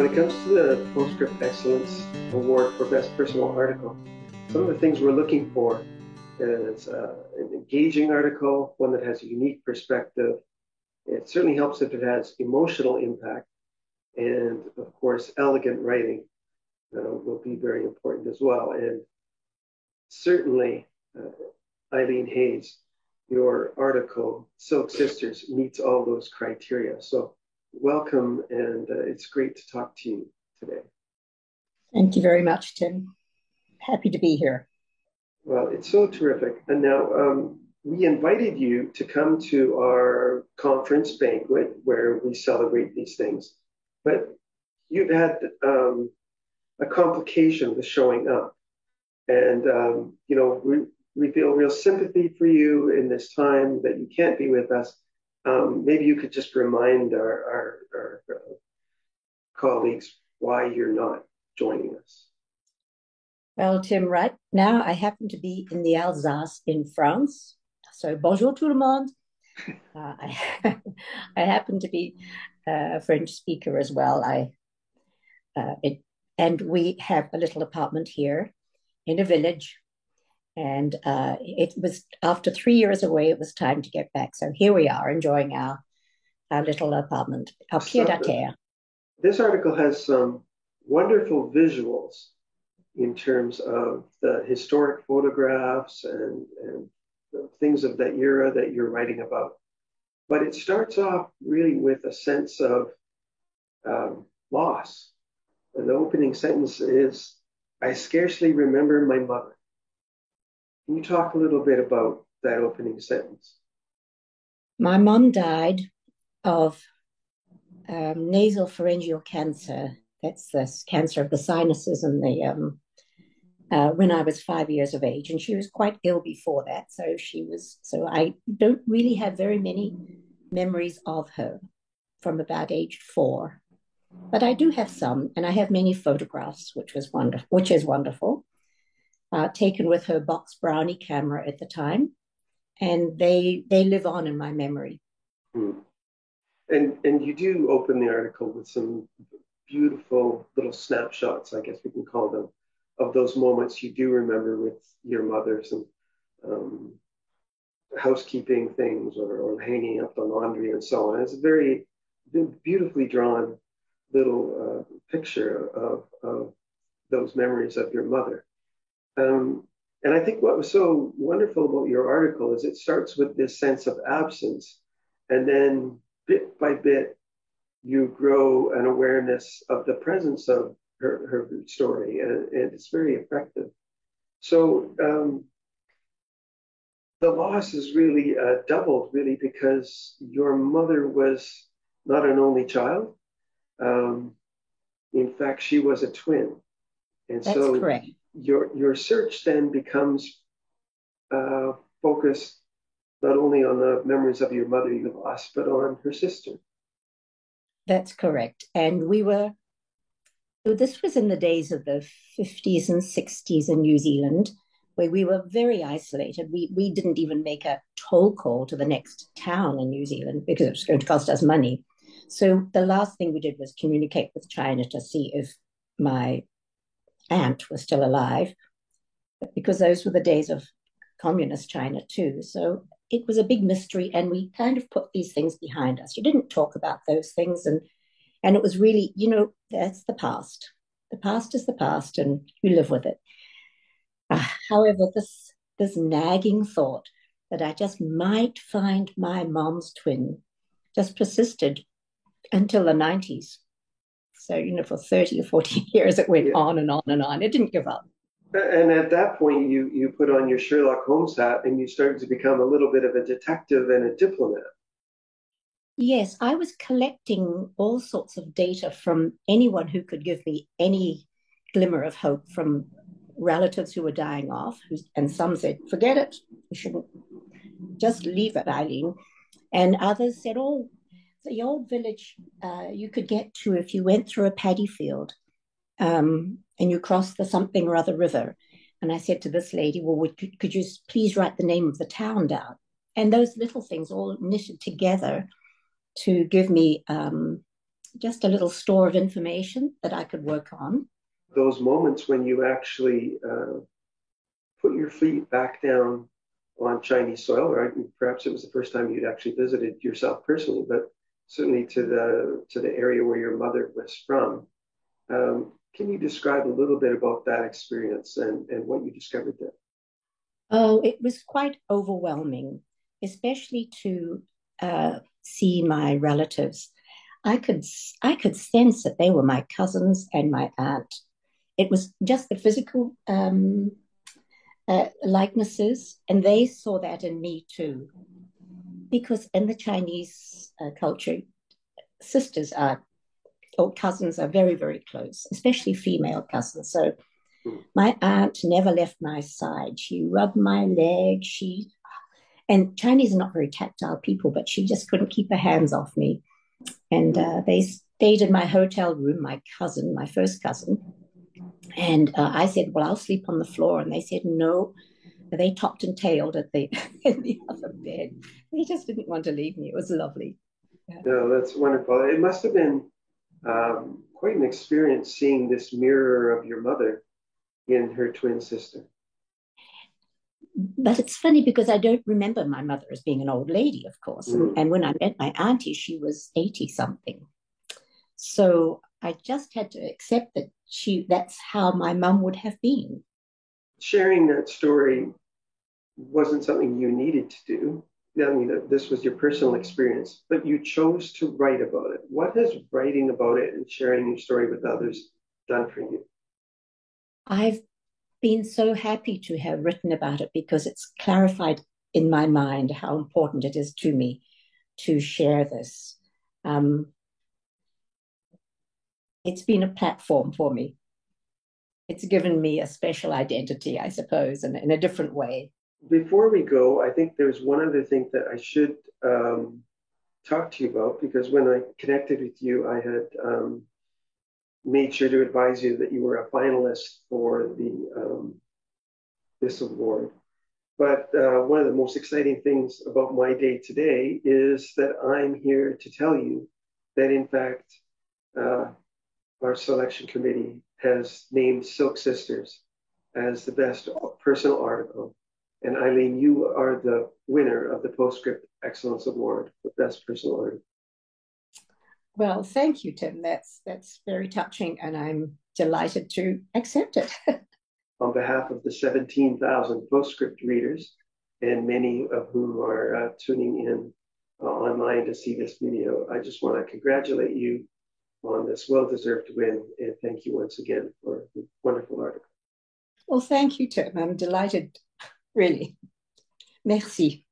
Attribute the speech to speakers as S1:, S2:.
S1: When it comes to the PostScript Excellence Award for Best Personal Article, some of the things we're looking for is an engaging article, one that has a unique perspective. It certainly helps if it has emotional impact, and of course, elegant writing will be very important as well. And certainly, Eileen Hayes, your article, Silk Sisters, meets all those criteria. So welcome, and it's great to talk to you today.
S2: Thank you very much, Tim. Happy to be here.
S1: Well, it's so terrific. And now we invited you to come to our conference banquet where we celebrate these things, but you've had a complication with showing up. And, we feel real sympathy for you in this time that you can't be with us. Maybe you could just remind our colleagues why you're not joining us.
S2: Well, Tim, right now I happen to be in the Alsace in France. So bonjour tout le monde. I happen to be a French speaker as well. And we have a little apartment here in a village. And it was after 3 years away, it was time to get back. So here we are enjoying our little apartment, our pied-à-terre.
S1: This article has some wonderful visuals in terms of the historic photographs and the things of that era that you're writing about. But it starts off really with a sense of loss. And the opening sentence is, "I scarcely remember my mother." Can you talk a little bit about that opening sentence?
S2: My mom died of nasopharyngeal cancer. That's the cancer of the sinuses and the when I was 5 years of age, and she was quite ill before that. So I don't really have very many memories of her from about age 4, but I do have some, and I have many photographs, which is wonderful, taken with her box brownie camera at the time, and they live on in my memory.
S1: And you do open the article with some beautiful little snapshots, I guess we can call them, of those moments you do remember with your mothers and housekeeping things or hanging up the laundry and so on. It's a very beautifully drawn little picture of those memories of your mother. And I think what was so wonderful about your article is it starts with this sense of absence, and then bit by bit, you grow an awareness of the presence of her story, and it's very effective. So the loss is really doubled, really, because your mother was not an only child. In fact, she was a twin. And
S2: That's
S1: so
S2: correct.
S1: Your search then becomes focused not only on the memories of your mother you lost, but on her sister.
S2: That's correct. And this was in the days of the 50s and 60s in New Zealand, where we were very isolated. We didn't even make a toll call to the next town in New Zealand because it was going to cost us money. So the last thing we did was communicate with China to see if my aunt was still alive, because those were the days of communist China too. So it was a big mystery, and we kind of put these things behind us. You didn't talk about those things, and it was really, that's the past. The past is the past, and you live with it. However, this nagging thought that I just might find my mom's twin just persisted until the 90s. So, for 30 or 40 years, it went on and on and on. It didn't give up.
S1: And at that point, you put on your Sherlock Holmes hat and you started to become a little bit of a detective and a diplomat.
S2: Yes, I was collecting all sorts of data from anyone who could give me any glimmer of hope, from relatives who were dying off, and some said, forget it, you shouldn't, just leave it, Eileen. And others said, oh, the old village you could get to if you went through a paddy field and you crossed the something or other river. And I said to this lady, well, could you please write the name of the town down? And those little things all knitted together to give me just a little store of information that I could work on.
S1: Those moments when you actually put your feet back down on Chinese soil, or perhaps it was the first time you'd actually visited yourself personally, but certainly to the area where your mother was from. Can you describe a little bit about that experience and what you discovered there?
S2: Oh, it was quite overwhelming, especially to see my relatives. I could sense that they were my cousins and my aunt. It was just the physical likenesses, and they saw that in me too. Because in the Chinese culture, sisters are or cousins are very, very close, especially female cousins. So my aunt never left my side. She rubbed my leg. And Chinese are not very tactile people, but she just couldn't keep her hands off me. And they stayed in my hotel room, my first cousin. And I said, well, I'll sleep on the floor. And they said, no. They topped and tailed at in the other bed. They just didn't want to leave me. It was lovely. Yeah.
S1: No, that's wonderful. It must have been quite an experience seeing this mirror of your mother in her twin sister.
S2: But it's funny because I don't remember my mother as being an old lady, of course. And when I met my auntie, she was 80 something. So I just had to accept that that's how my mum would have been.
S1: Sharing that story wasn't something you needed to do. I mean, this was your personal experience, but you chose to write about it. What has writing about it and sharing your story with others done for you?
S2: I've been so happy to have written about it because it's clarified in my mind how important it is to me to share this. It's been a platform for me. It's given me a special identity, I suppose, in a different way.
S1: Before we go, I think there's one other thing that I should talk to you about, because when I connected with you, I had made sure to advise you that you were a finalist for this award. But one of the most exciting things about my day today is that I'm here to tell you that, in fact, our selection committee has named Silk Sisters as the best personal article. And Eileen, you are the winner of the PostScript Excellence Award for Best Personal Article.
S2: Well, thank you, Tim. That's very touching, and I'm delighted to accept it.
S1: On behalf of the 17,000 PostScript readers, and many of whom are tuning in online to see this video, I just want to congratulate you on this well-deserved win, and thank you once again for the wonderful article.
S2: Well, thank you, Tim. I'm delighted, really. Merci.